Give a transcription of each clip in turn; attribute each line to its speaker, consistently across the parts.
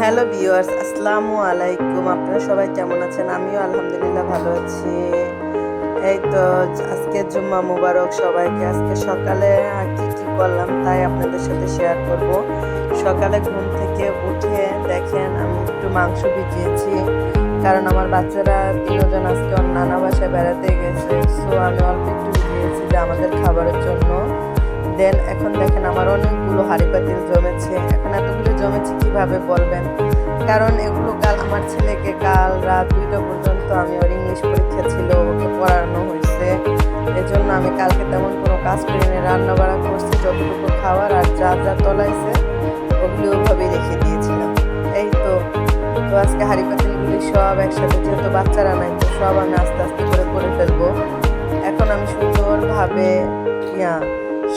Speaker 1: Hello viewers, আসসালামু আলাইকুম। আপনারা সবাই কেমন আছেন? আমিও আলহামদুলিল্লাহ ভালো আছি। এই তো আজকে জুম্মা মুবারক সবাইকে। আজকে সকালে কি কি করলাম তাই আপনাদের সাথে শেয়ার করব। সকালে ঘুম থেকে উঠে দেখেন আমি একটু মাংস ভিজিয়েছি, কারণ আমার বাচ্চারা তিনজন আজকে ওর নানা বাসায় বেড়াতে গেছে। সো আমি অল্প একটু ভিজিয়েছি যে আমাদের খাবারের জন্য। দেন এখন দেখেন আমার অনেকগুলো হাঁড়ি পাতিল জমেছে। এখন এতগুলো জমেছে কিভাবে বলবেন, কারণ এগুলো কাল আমার ছেলেকে কাল রাত 2টা পর্যন্ত আমি ওর ইংলিশ পরীক্ষা ছিল, ওকে পড়ানো হয়েছে। এজন্য আমি কালকে তেমন কোনো কাজ করিনি, রান্না বাড়া করছি যতটুকু খাওয়ার, আর যা যা তলাইছে ওগুলি ওভাবেই রেখে দিয়েছিলাম। এই তো তো আজকে হাঁড়ি পাতিলগুলি সব একসাথে, যেহেতু বাচ্চারা নাই তো সব আমি আস্তে আস্তে করে ফেলবো। এখন আমি সুন্দরভাবে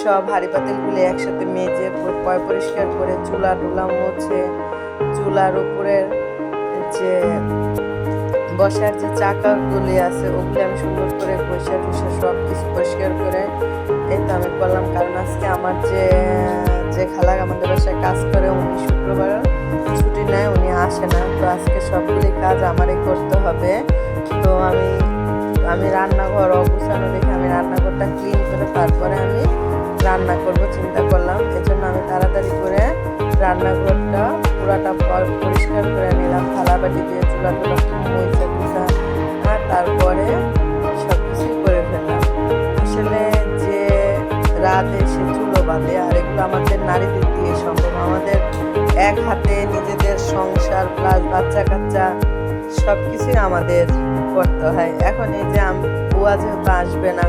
Speaker 1: সব হাঁড়ি পাতিলগুলি একসাথে মেজে পরিষ্কার করে চুলা টুলা মুছে, চুলার উপরের যে বসার যে চাকাগুলি আছে ওগুলি আমি সুন্দর করে ঘষে টুষে সব কিছু পরিষ্কার করে এই তো আমি করলাম। কারণ আজকে আমার যে খালা আমাদের বাসায় কাজ করে, উনি শুক্রবার ছুটি নেয়, উনি আসে না। তো আজকে সবগুলি কাজ আমারই করতে হবে। তো আমি রান্নাঘর অগুছানো দেখে আমি রান্নাঘরটা ক্লিন করে তারপরে আমি রান্না করব চিন্তা করলাম। এজন্য আমি তাড়াতাড়ি করে রান্নাঘরটা পুরাটা পরিষ্কার করে নিলাম, থালাবাটি দিয়ে চুলা টুলা মুছে টুসা, আর তারপরে সব কিছুই করে ফেললাম। আসলে যে রাত এসে চুলো বাঁধে, আর এগুলো আমাদের নারীদের দিয়ে সম্ভব। আমাদের এক হাতে নিজেদের সংসার প্লাস বাচ্চা কাচ্চা সব কিছুই আমাদের করতে হয়। এখন এই যে বুয়া যেহেতু আসবে না,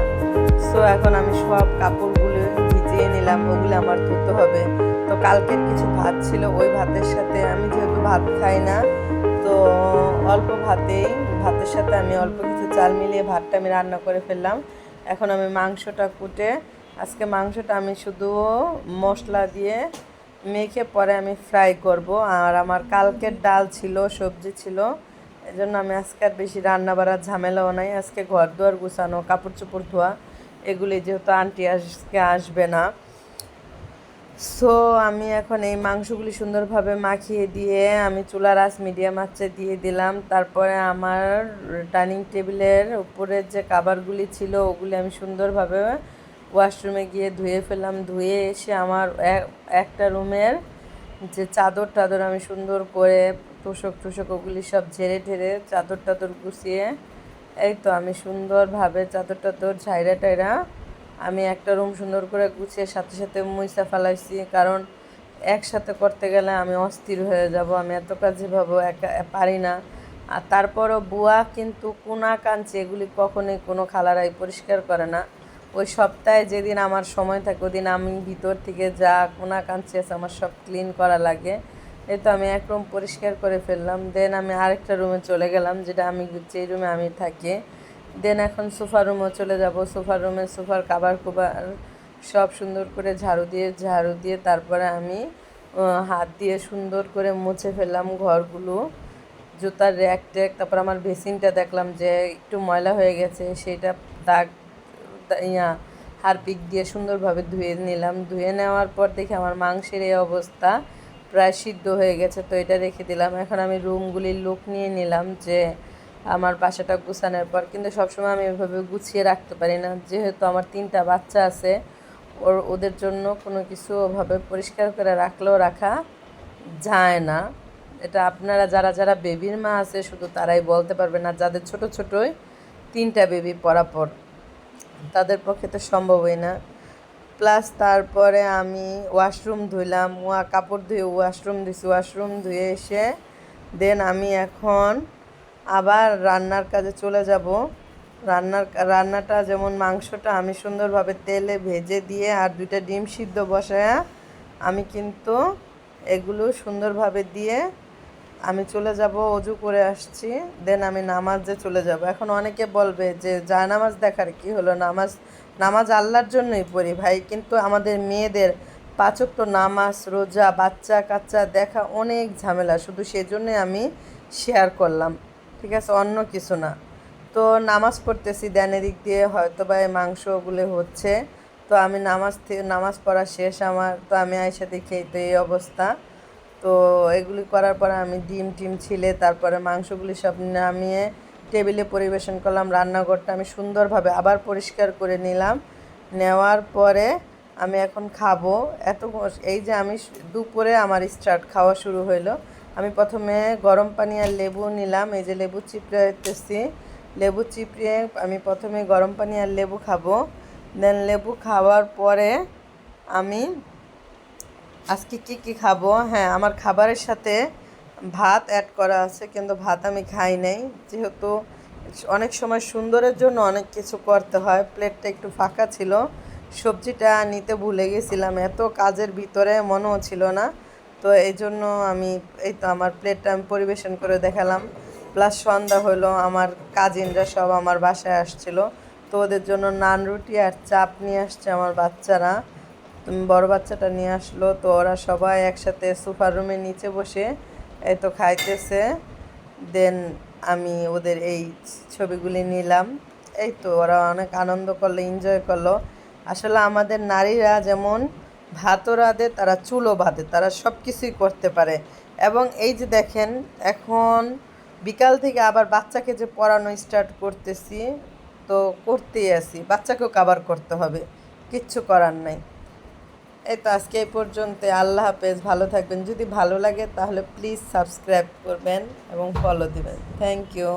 Speaker 1: সো এখন আমি সব কাপড়গুলো ভিজিয়ে নিলাম, ওগুলো আমার ধুতে হবে। তো কালকের কিছু ভাত ছিল, ওই ভাতের সাথে আমি যেহেতু ভাত খাই না, তো অল্প ভাতের সাথে আমি অল্প কিছু চাল মিলিয়ে ভাতটা আমি রান্না করে ফেললাম। এখন আমি মাংসটা কুটে, আজকে মাংসটা আমি শুধু মশলা দিয়ে মেখে পরে আমি ফ্রাই করব। আর আমার কালকের ডাল ছিল, সবজি ছিল, এজন্য আমি আজকে আর বেশি রান্না বাড়ার ঝামেলাও নাই। আজকে ঘর দুয়ার গুছানো, কাপড় চোপড় ধোয়া, এগুলি যেহেতু আন্টি আজকে আসবে না, সো আমি এখন এই মাংসগুলি সুন্দরভাবে মাখিয়ে দিয়ে আমি চুলার আঁচ মিডিয়াম আঁচে দিয়ে দিলাম। তারপরে আমার ডাইনিং টেবিলের উপরের যে কাভারগুলি ছিল ওগুলি আমি সুন্দরভাবে ওয়াশরুমে গিয়ে ধুয়ে ফেললাম। ধুয়ে এসে আমার একটা রুমের যে চাদর টাদর আমি সুন্দর করে তোষক ওগুলি সব ঝেড়ে ঠেড়ে চাদর টাদর গুছিয়ে এই তো আমি সুন্দরভাবে চাদর টাদর ঝাইরা টাইরা আমি একটা রুম সুন্দর করে গুছিয়ে সাথে সাথে মুইসা ফেলাইছি। কারণ একসাথে করতে গেলে আমি অস্থির হয়ে যাব, আমি এত কাজ যেভাবে একা পারি না। আর তারপরও বুয়া কিন্তু কোনা কাঞ্চি এগুলি কখনোই কোনো খালারাই পরিষ্কার করে না। ওই সপ্তাহে যেদিন আমার সময় থাকে ওদিন আমি ভিতর থেকে যা কোনা কাঞ্চি আছে আমার সব ক্লিন করা লাগে। এই তো আমি এক রুম পরিষ্কার করে ফেললাম। দেন আমি আরেকটা রুমে চলে গেলাম, যেটা আমি যেই রুমে আমি থাকি। দেন এখন সোফার রুমও চলে যাব। সোফার কাভার সব সুন্দর করে ঝাড়ু দিয়ে তারপরে আমি হাত দিয়ে সুন্দর করে মুছে ফেললাম ঘরগুলো, জুতার র্যাক ট্যাক। তারপর আমার বেসিনটা দেখলাম যে একটু ময়লা হয়ে গেছে, সেইটা দাগ হারপিক দিয়ে সুন্দরভাবে ধুয়ে নিলাম। ধুয়ে নেওয়ার পর দেখি আমার মাংসের এই অবস্থা, প্রায় সিদ্ধ হয়ে গেছে। তো এটা রেখে দিলাম। এখন আমি রুমগুলির লুক নিয়ে নিলাম যে আমার বাসাটা গুছানোর পর। কিন্তু সবসময় আমি এভাবে গুছিয়ে রাখতে পারি না, যেহেতু আমার 3টা বাচ্চা আছে, ওদের জন্য কোনো কিছু ওভাবে পরিষ্কার করে রাখলেও রাখা যায় না। এটা আপনারা যারা বেবির মা আছে শুধু তারাই বলতে পারবে না, যাদের ছোটোই 3টা বেবি পরাপর, তাদের পক্ষে তো সম্ভবই না। প্লাস তারপরে আমি ওয়াশরুম ধুইলাম, কাপড় ধুয়ে ওয়াশরুম ধুয়ে এসে দেন আমি এখন আবার রান্নার কাজে চলে যাব। রান্নাটা যেমন মাংসটা আমি সুন্দরভাবে তেলে ভেজে দিয়ে আর 2টা ডিম সিদ্ধ বসায়া আমি কিন্তু এগুলো সুন্দরভাবে দিয়ে আমি চলে যাব। অজু করে আসছি, দেন আমি নামাজে চলে যাব। এখন অনেকে বলবে যে জায়নামাজ দেখার কি হলো, নামাজ আল্লাহর জন্যই পড়ি ভাই, কিন্তু আমাদের মেয়েদের 5 ওয়াক্ত নামাজ, রোজা, বাচ্চা কাচ্চা দেখা অনেক ঝামেলা, শুধু সেজন্যই আমি শেয়ার করলাম, ঠিক আছে, অন্য কিছু না। তো নামাজ পড়তেছি, দেন এদিক দিয়ে হয়তো বা মাংসগুলো হচ্ছে। তো আমি নামাজ পড়া শেষ আমার, তো আমি আয়সা দেখি তো এই অবস্থা। তো এগুলি করার পরে আমি ডিম টিম ছিলে তারপরে মাংসগুলি সব নামিয়ে টেবিলে পরিবেশন করলাম। রান্নাঘরটা আমি সুন্দরভাবে আবার পরিষ্কার করে নিলাম। নেওয়ার পরে আমি এখন খাবো। এই যে আমি দুপুরে আমার স্টার্ট খাওয়া শুরু হইলো। আমি প্রথমে গরম পানি আর লেবু নিলাম। এই যে লেবু চিপড়াইতেছি। লেবু চিপড়িয়ে আমি প্রথমে গরম পানি আর লেবু খাবো। দেন লেবু খাওয়ার পরে আমি আজকে কি খাবো, হ্যাঁ আমার খাবারের সাথে ভাত অ্যাড করা আছে, কিন্তু ভাত আমি খাই নাই, যেহেতু অনেক সময় সুন্দরের জন্য অনেক কিছু করতে হয়। প্লেটটা একটু ফাঁকা ছিল, সবজিটা নিতে ভুলে গেছিলাম, এত কাজের ভিতরে মনেও ছিল না। তো এই জন্য আমি এই তো আমার প্লেটটা আমি পরিবেশন করে দেখালাম। প্লাস সন্ধ্যা হলো, আমার কাজিনরা সব আমার বাসায় আসছিল, তো ওদের জন্য নান রুটি আর চাপ নিয়ে আসছে আমার বাচ্চারা। বড় বাচ্চাটা নিয়ে আসলো, তো ওরা সবাই একসাথে সোফার রুমের নিচে বসে এই তো খাইতেছে। দেন আমি ওদের এই ছবিগুলি নিলাম। এই তো ওরা অনেক আনন্দ করলো, এনজয় করলো। আসলে আমাদের নারীরা যেমন ভাতও রাঁধে, তারা চুলও বাঁধে, তারা সব কিছুই করতে পারে। এবং এই যে দেখেন, এখন বিকাল থেকে আবার বাচ্চাকে যে পড়ানো স্টার্ট করতেছি, তো করতেই আছি, বাচ্চাকেও কাভার করতে হবে, কিচ্ছু করার নাই। এই তো আজকে এই পর্যন্ত। আল্লাহ হাফেজ, ভালো থাকবেন। যদি ভালো লাগে তাহলে প্লিজ সাবস্ক্রাইব করবেন এবং ফলো দিবেন। Thank you.